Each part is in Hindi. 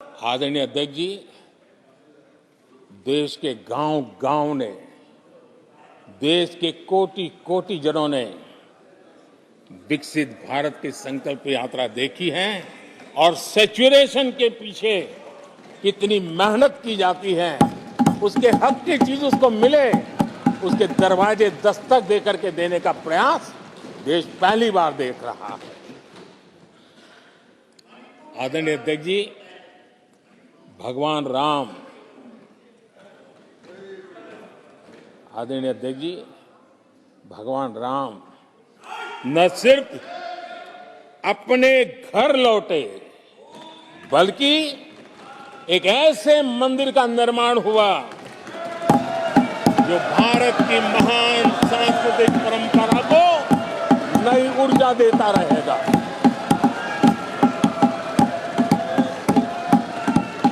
आदरणीय अध्यक्ष जी, देश के गांव-गांव ने, देश के कोटि-कोटि जनों ने विकसित भारत की संकल्प यात्रा देखी है और सैचुरेशन के पीछे कितनी मेहनत की जाती है, उसके हक की चीज उसको मिले, उसके दरवाजे दस्तक देकर के देने का प्रयास देश पहली बार देख रहा है। आदरणीय अध्यक्ष जी, भगवान राम, आदरणीय अध्यक्ष जी, भगवान राम न सिर्फ अपने घर लौटे, बल्कि एक ऐसे मंदिर का निर्माण हुआ जो भारत की महान सांस्कृतिक परंपरा को नई ऊर्जा देता रहेगा।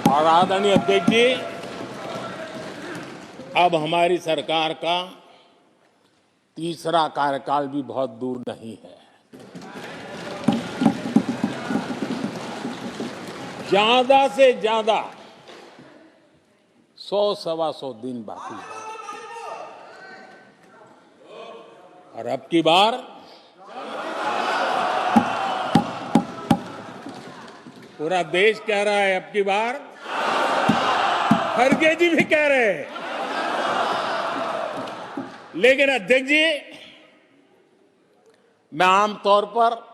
और आदरणीय अध्यक्ष जी, अब हमारी सरकार का तीसरा कार्यकाल भी बहुत दूर नहीं है। ज्यादा से ज्यादा 100-125 दिन बाकी है। और अब की बार पूरा देश कह रहा है, अब की बार खड़गे जी भी कह रहे हैं। लेकिन अध्यक्ष जी, मैं आमतौर पर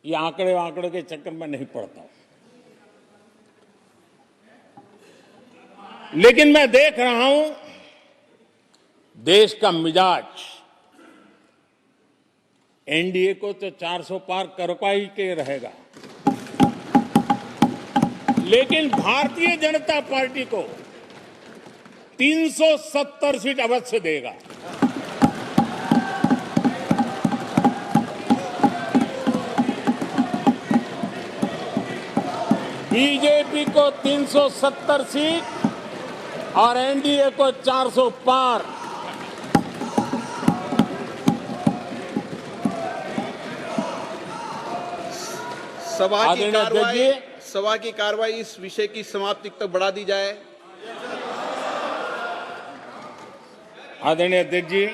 ये आंकड़े के चक्कर में नहीं पड़ता, लेकिन मैं देख रहा हूं देश का मिजाज एनडीए को तो 400 पार करवा ही के रहेगा, लेकिन भारतीय जनता पार्टी को 370 सीट अवश्य देगा। बीजेपी को 370 सीट और एनडीए को 400 पार। सभा की कार्रवाई इस विषय की समाप्ति तक बढ़ा दी जाए। आदरणीय अध्यक्ष जी,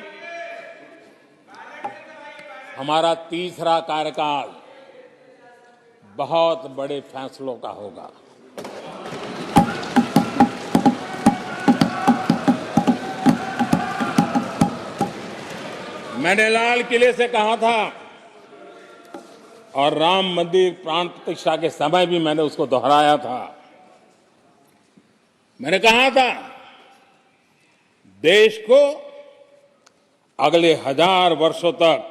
हमारा तीसरा कार्यकाल बहुत बड़े फैसलों का होगा। मैंने लाल किले से कहा था और राम मंदिर प्राण प्रतिष्ठा के समय भी मैंने उसको दोहराया था। मैंने कहा था, देश को अगले 1000 वर्षों तक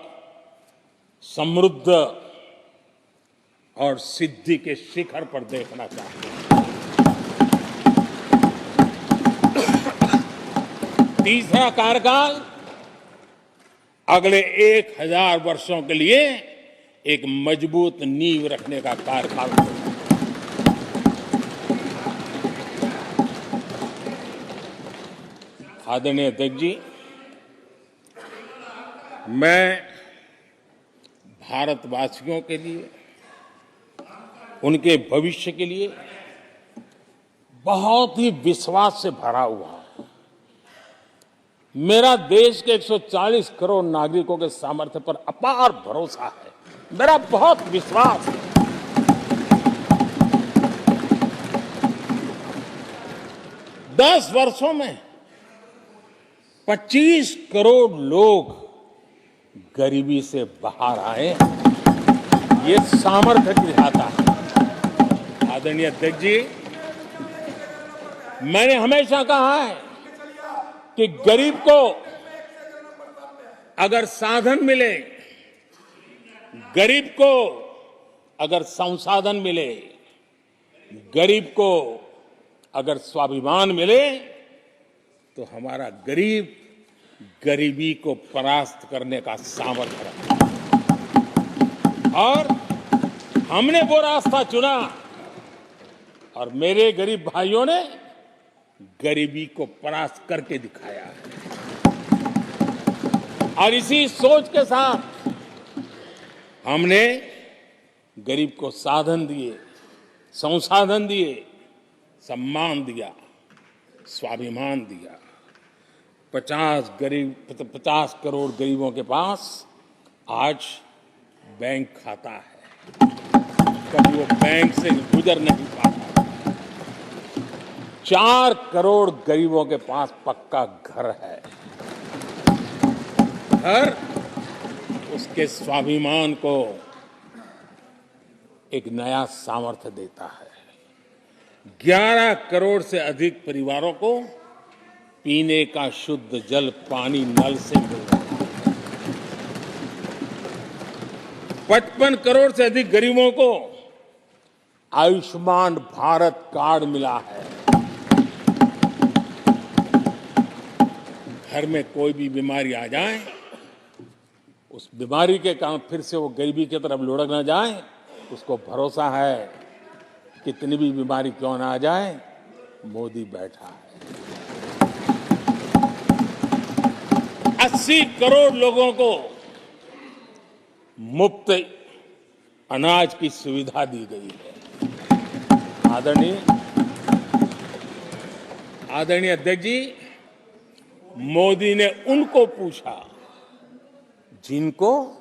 समृद्ध और सिद्धि के शिखर पर देखना चाहिए। तीसरा कार्यकाल अगले 1000 वर्षों के लिए एक मजबूत नींव रखने का कार्यकाल होगा। आदरणीय अध्यक्ष जी, मैं भारतवासियों के लिए, उनके भविष्य के लिए बहुत ही विश्वास से भरा हुआ है। मेरा देश के 140 करोड़ नागरिकों के सामर्थ्य पर अपार भरोसा है, मेरा बहुत विश्वास है। दस वर्षों में 25 करोड़ लोग गरीबी से बाहर आए, ये सामर्थ्य दिखाता है। आदरणीय अध्यक्ष जी, मैंने हमेशा कहा है कि गरीब को अगर साधन मिले, गरीब को अगर संसाधन मिले, गरीब को अगर स्वाभिमान मिले, तो हमारा गरीब गरीबी को परास्त करने का सामर्थ्य रखता है। और हमने वो रास्ता चुना और मेरे गरीब भाइयों ने गरीबी को परास्त करके दिखाया है। और इसी सोच के साथ हमने गरीब को साधन दिए, संसाधन दिए, सम्मान दिया, स्वाभिमान दिया। 50 करोड़ गरीबों के पास आज बैंक खाता है। कभी वो बैंक से गुजर नहीं पाता। 4 करोड़ गरीबों के पास पक्का घर है। घर उसके स्वाभिमान को एक नया सामर्थ्य देता है। 11 करोड़ से अधिक परिवारों को पीने का शुद्ध जल पानी नल से मिल रहा है। 55 करोड़ से अधिक गरीबों को आयुष्मान भारत कार्ड मिला है। घर में कोई भी बीमारी आ जाए, उस बीमारी के कारण फिर से वो गरीबी की तरफ लुढ़क न जाए, उसको भरोसा है कितनी भी बीमारी क्यों ना आ जाए, मोदी बैठा है। 80 करोड़ लोगों को मुफ्त अनाज की सुविधा दी गई है। आदरणीय अध्यक्ष जी, मोदी ने उनको पूछा जिनको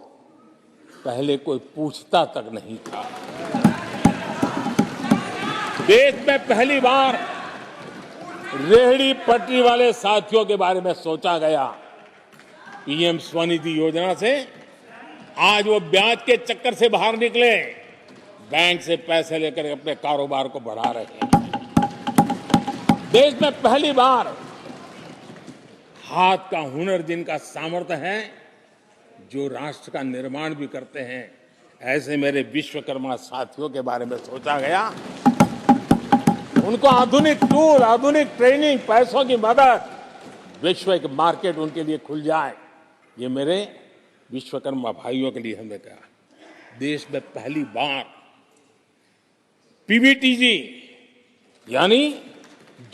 पहले कोई पूछता तक नहीं था। देश में पहली बार रेहड़ी पटरी वाले साथियों के बारे में सोचा गया। पीएम स्वनिधि योजना से आज वो ब्याज के चक्कर से बाहर निकले, बैंक से पैसे लेकर अपने कारोबार को बढ़ा रहे हैं। देश में पहली बार हाथ का हुनर जिनका सामर्थ्य है, जो राष्ट्र का निर्माण भी करते हैं, ऐसे मेरे विश्वकर्मा साथियों के बारे में सोचा गया। उनको आधुनिक टूल, आधुनिक ट्रेनिंग, पैसों की मदद, वैश्विक मार्केट उनके लिए खुल जाए, ये मेरे विश्वकर्मा भाइयों के लिए हमने कहा। देश में पहली बार पीवीटीजी यानी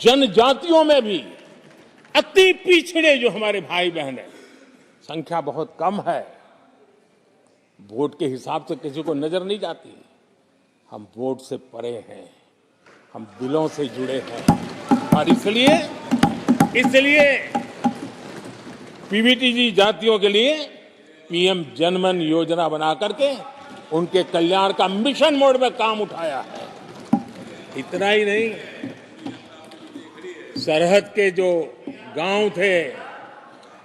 जनजातियों में भी अति पिछड़े जो हमारे भाई बहन हैं, संख्या बहुत कम है, वोट के हिसाब से किसी को नजर नहीं जाती। हम वोट से परे हैं, हम दिलों से जुड़े हैं और इसलिए पीवीटीजी जातियों के लिए पीएम जनमन योजना बना करके उनके कल्याण का मिशन मोड में काम उठाया है। इतना ही नहीं, सरहद के जो गांव थे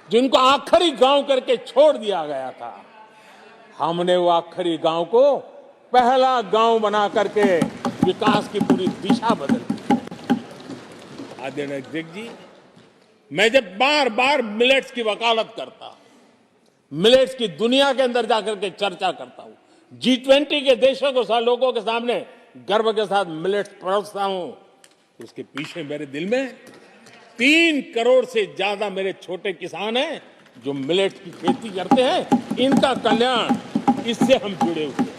जिनको आखिरी गांव करके छोड़ दिया गया था, हमने वो आखिरी गांव को पहला गांव बना करके विकास की पूरी दिशा बदल दी। आदरणीय अध्यक्ष जी, मैं जब बार बार मिलेट्स की वकालत करता, मिलेट्स की दुनिया के अंदर जाकर के चर्चा करता हूं, G20 के देशों के साथ लोगों के सामने गर्व के साथ मिलेट्स परोसता हूं, उसके पीछे मेरे दिल में 3 करोड़ से ज्यादा मेरे छोटे किसान हैं जो मिलेट्स की खेती करते हैं। इनका कल्याण, इससे हम जुड़े हुए हैं।